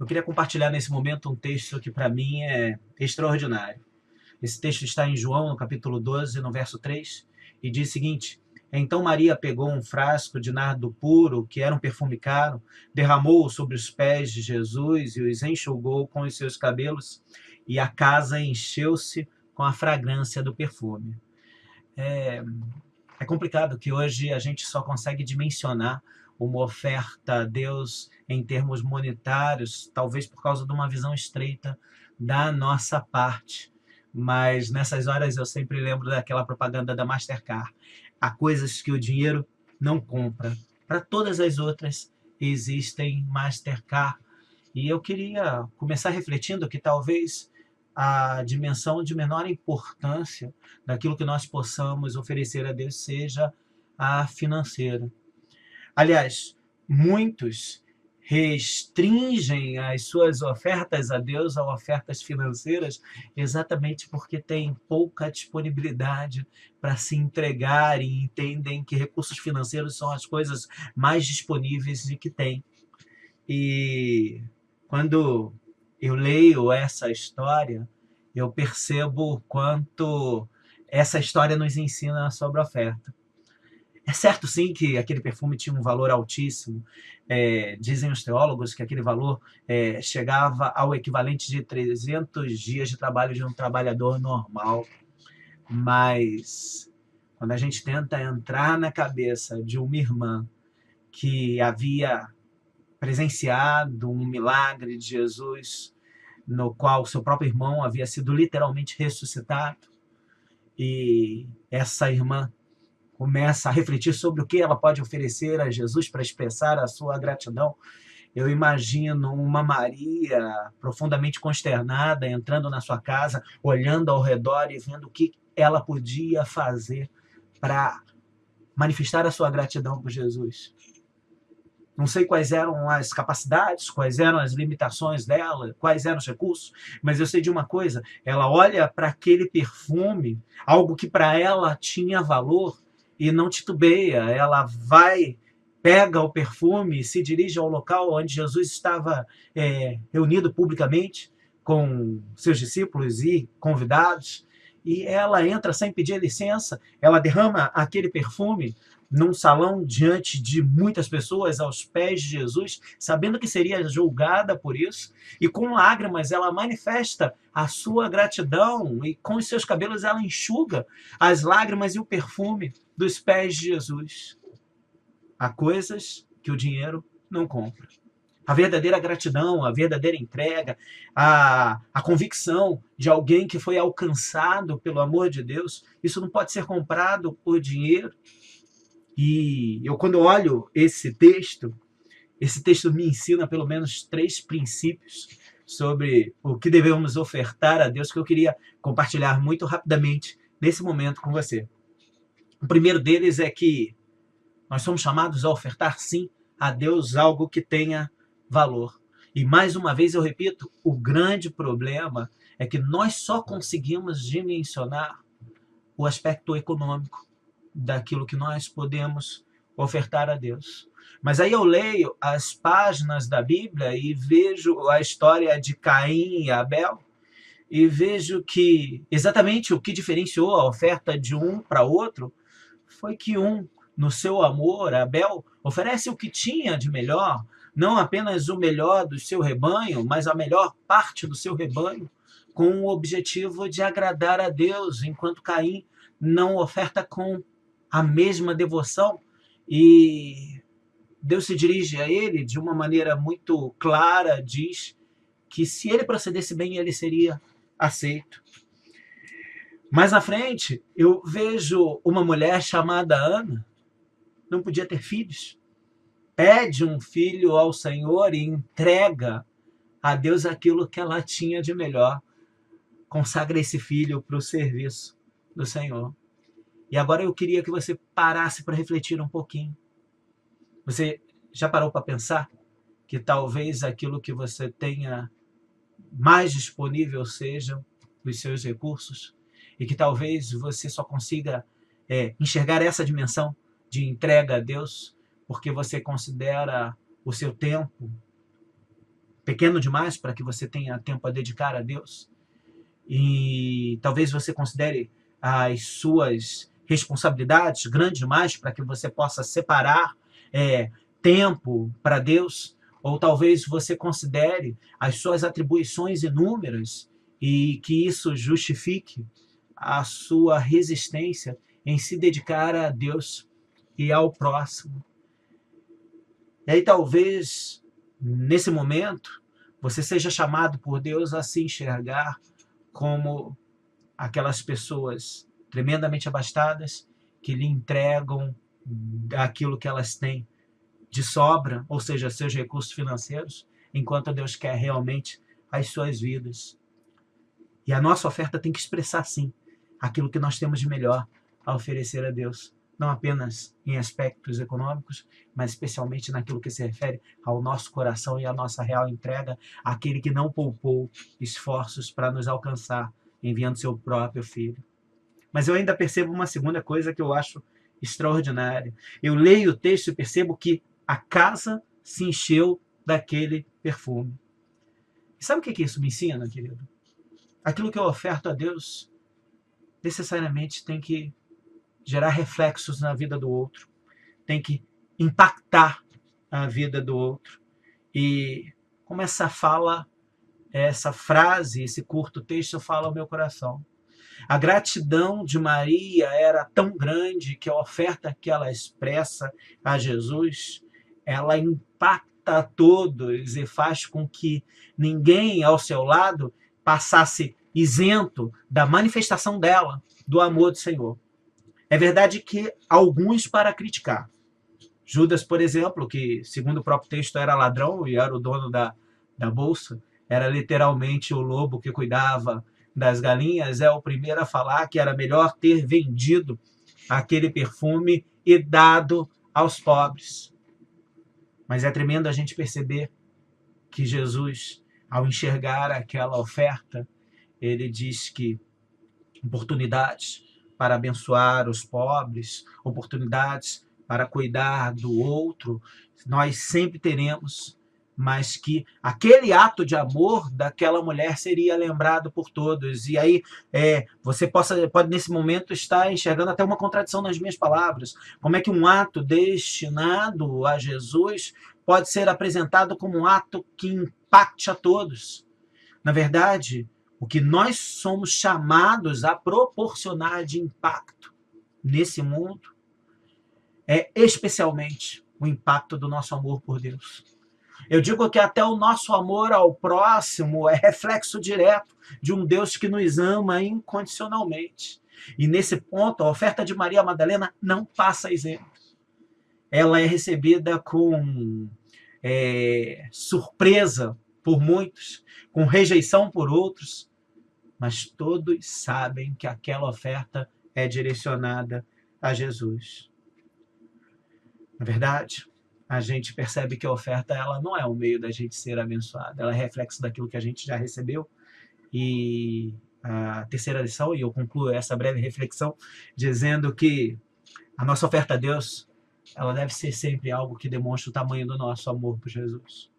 Eu queria compartilhar nesse momento um texto que para mim é extraordinário. Esse texto está em João, no capítulo 12, no verso 3, e diz o seguinte: Então Maria pegou um frasco de nardo puro, que era um perfume caro, derramou-o sobre os pés de Jesus e os enxugou com os seus cabelos, e a casa encheu-se com a fragrância do perfume. É complicado que hoje a gente só consegue dimensionar uma oferta a Deus em termos monetários, talvez por causa de uma visão estreita da nossa parte. Mas nessas horas eu sempre lembro daquela propaganda da Mastercard. Há coisas que o dinheiro não compra. Para todas as outras existem Mastercard. E eu queria começar refletindo que talvez a dimensão de menor importância daquilo que nós possamos oferecer a Deus seja a financeira. Aliás, muitos restringem as suas ofertas a Deus a ofertas financeiras exatamente porque têm pouca disponibilidade para se entregar e entendem que recursos financeiros são as coisas mais disponíveis e que têm. E quando eu leio essa história, eu percebo o quanto essa história nos ensina sobre a oferta. É certo, sim, que aquele perfume tinha um valor altíssimo. Dizem os teólogos que aquele valor chegava ao equivalente de 300 dias de trabalho de um trabalhador normal. Mas quando a gente tenta entrar na cabeça de uma irmã que havia presenciado um milagre de Jesus, no qual seu próprio irmão havia sido literalmente ressuscitado, e essa irmã começa a refletir sobre o que ela pode oferecer a Jesus para expressar a sua gratidão. Eu imagino uma Maria profundamente consternada entrando na sua casa, olhando ao redor e vendo o que ela podia fazer para manifestar a sua gratidão por Jesus. Não sei quais eram as capacidades, quais eram as limitações dela, quais eram os recursos, mas eu sei de uma coisa: ela olha para aquele perfume, algo que para ela tinha valor, e não titubeia. Ela vai, pega o perfume e se dirige ao local onde Jesus estava reunido publicamente com seus discípulos e convidados, e ela entra sem pedir licença, ela derrama aquele perfume num salão diante de muitas pessoas, aos pés de Jesus, sabendo que seria julgada por isso, e com lágrimas ela manifesta a sua gratidão, e com os seus cabelos ela enxuga as lágrimas e o perfume dos pés de Jesus. Há coisas que o dinheiro não compra. A verdadeira gratidão, a verdadeira entrega, a convicção de alguém que foi alcançado pelo amor de Deus, isso não pode ser comprado por dinheiro. E eu, quando olho esse texto me ensina pelo menos 3 princípios sobre o que devemos ofertar a Deus, que eu queria compartilhar muito rapidamente nesse momento com você. O primeiro deles é que nós somos chamados a ofertar, sim, a Deus algo que tenha valor. E mais uma vez eu repito, o grande problema é que nós só conseguimos dimensionar o aspecto econômico daquilo que nós podemos ofertar a Deus. Mas aí eu leio as páginas da Bíblia e vejo a história de Caim e Abel, e vejo que exatamente o que diferenciou a oferta de um para outro foi que um, no seu amor, Abel, oferece o que tinha de melhor, não apenas o melhor do seu rebanho, mas a melhor parte do seu rebanho, com o objetivo de agradar a Deus, enquanto Caim não oferta com a mesma devoção, e Deus se dirige a ele de uma maneira muito clara, diz que se ele procedesse bem, ele seria aceito. Mais à frente, eu vejo uma mulher chamada Ana, não podia ter filhos, pede um filho ao Senhor e entrega a Deus aquilo que ela tinha de melhor, consagra esse filho para o serviço do Senhor. E agora eu queria que você parasse para refletir um pouquinho. Você já parou para pensar que talvez aquilo que você tenha mais disponível sejam os seus recursos? E que talvez você só consiga enxergar essa dimensão de entrega a Deus porque você considera o seu tempo, pequeno demais para que você tenha tempo a dedicar a Deus? E talvez você considere as suas responsabilidades grandes demais para que você possa separar tempo para Deus, ou talvez você considere as suas atribuições inúmeras e que isso justifique a sua resistência em se dedicar a Deus e ao próximo. E aí talvez nesse momento você seja chamado por Deus a se enxergar como aquelas pessoas tremendamente abastadas que lhe entregam aquilo que elas têm de sobra, ou seja, seus recursos financeiros, enquanto Deus quer realmente as suas vidas. E a nossa oferta tem que expressar, sim, aquilo que nós temos de melhor a oferecer a Deus, não apenas em aspectos econômicos, mas especialmente naquilo que se refere ao nosso coração e à nossa real entrega àquele que não poupou esforços para nos alcançar, enviando seu próprio Filho. Mas eu ainda percebo uma segunda coisa que eu acho extraordinária. Eu leio o texto e percebo que a casa se encheu daquele perfume. E sabe o que isso me ensina, querido? Aquilo que eu oferto a Deus necessariamente tem que gerar reflexos na vida do outro, tem que impactar a vida do outro. E como essa frase, esse curto texto fala ao meu coração. A gratidão de Maria era tão grande que a oferta que ela expressa a Jesus, ela impacta a todos e faz com que ninguém ao seu lado passasse isento da manifestação dela, do amor do Senhor. É verdade que alguns para criticar. Judas, por exemplo, que segundo o próprio texto era ladrão e era o dono da bolsa, era literalmente o lobo que cuidava das galinhas, é o primeiro a falar que era melhor ter vendido aquele perfume e dado aos pobres. Mas é tremendo a gente perceber que Jesus, ao enxergar aquela oferta, ele diz que oportunidades para abençoar os pobres, oportunidades para cuidar do outro, nós sempre teremos, mas que aquele ato de amor daquela mulher seria lembrado por todos. E aí você pode nesse momento estar enxergando até uma contradição nas minhas palavras. Como é que um ato destinado a Jesus pode ser apresentado como um ato que impacte a todos? Na verdade, o que nós somos chamados a proporcionar de impacto nesse mundo é especialmente o impacto do nosso amor por Deus. Eu digo que até o nosso amor ao próximo é reflexo direto de um Deus que nos ama incondicionalmente. E nesse ponto, a oferta de Maria Madalena não passa isento. Ela é recebida com surpresa por muitos, com rejeição por outros, mas todos sabem que aquela oferta é direcionada a Jesus. Na verdade, a gente percebe que a oferta ela não é o meio da gente ser abençoado, ela é reflexo daquilo que a gente já recebeu. E a terceira lição, e eu concluo essa breve reflexão dizendo que a nossa oferta a Deus, ela deve ser sempre algo que demonstre o tamanho do nosso amor por Jesus.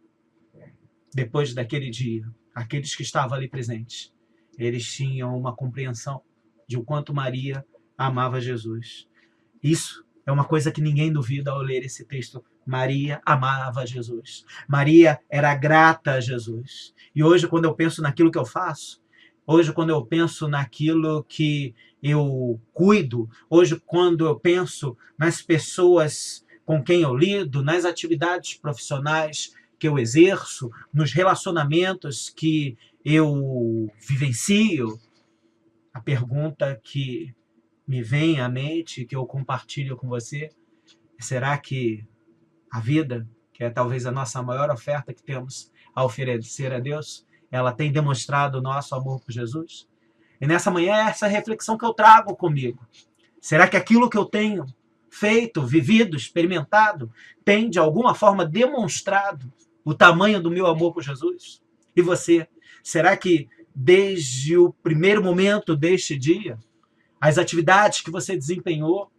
Depois daquele dia, aqueles que estavam ali presentes, eles tinham uma compreensão de o quanto Maria amava Jesus. Isso é uma coisa que ninguém duvida ao ler esse texto. Maria amava Jesus. Maria era grata a Jesus. E hoje, quando eu penso naquilo que eu faço, hoje, quando eu penso naquilo que eu cuido, hoje, quando eu penso nas pessoas com quem eu lido, nas atividades profissionais que eu exerço, nos relacionamentos que eu vivencio, a pergunta que me vem à mente, que eu compartilho com você, será que a vida, que é talvez a nossa maior oferta que temos a oferecer a Deus, ela tem demonstrado o nosso amor por Jesus? E nessa manhã é essa reflexão que eu trago comigo. Será que aquilo que eu tenho feito, vivido, experimentado, tem de alguma forma demonstrado o tamanho do meu amor por Jesus? E você? Será que desde o primeiro momento deste dia, as atividades que você desempenhou,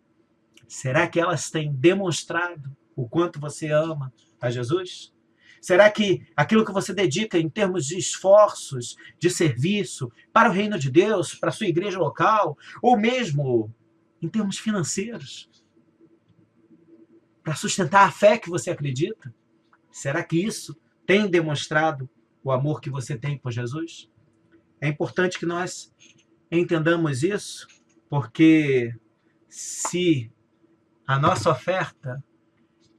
será que elas têm demonstrado o quanto você ama a Jesus? Será que aquilo que você dedica em termos de esforços, de serviço, para o reino de Deus, para a sua igreja local, ou mesmo em termos financeiros, para sustentar a fé que você acredita? Será que isso tem demonstrado o amor que você tem por Jesus? É importante que nós entendamos isso, porque se a nossa oferta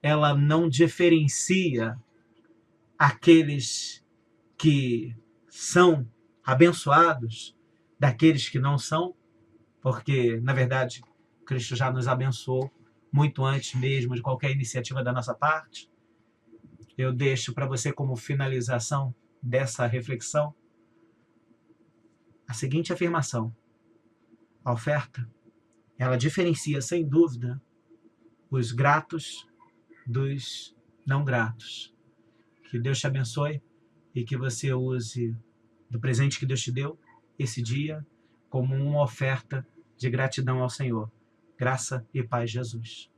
ela não diferencia aqueles que são abençoados daqueles que não são, porque, na verdade, Cristo já nos abençoou muito antes mesmo de qualquer iniciativa da nossa parte. Eu deixo para você como finalização dessa reflexão a seguinte afirmação: a oferta, ela diferencia sem dúvida os gratos dos não gratos. Que Deus te abençoe e que você use do presente que Deus te deu esse dia como uma oferta de gratidão ao Senhor. Graça e paz, Jesus.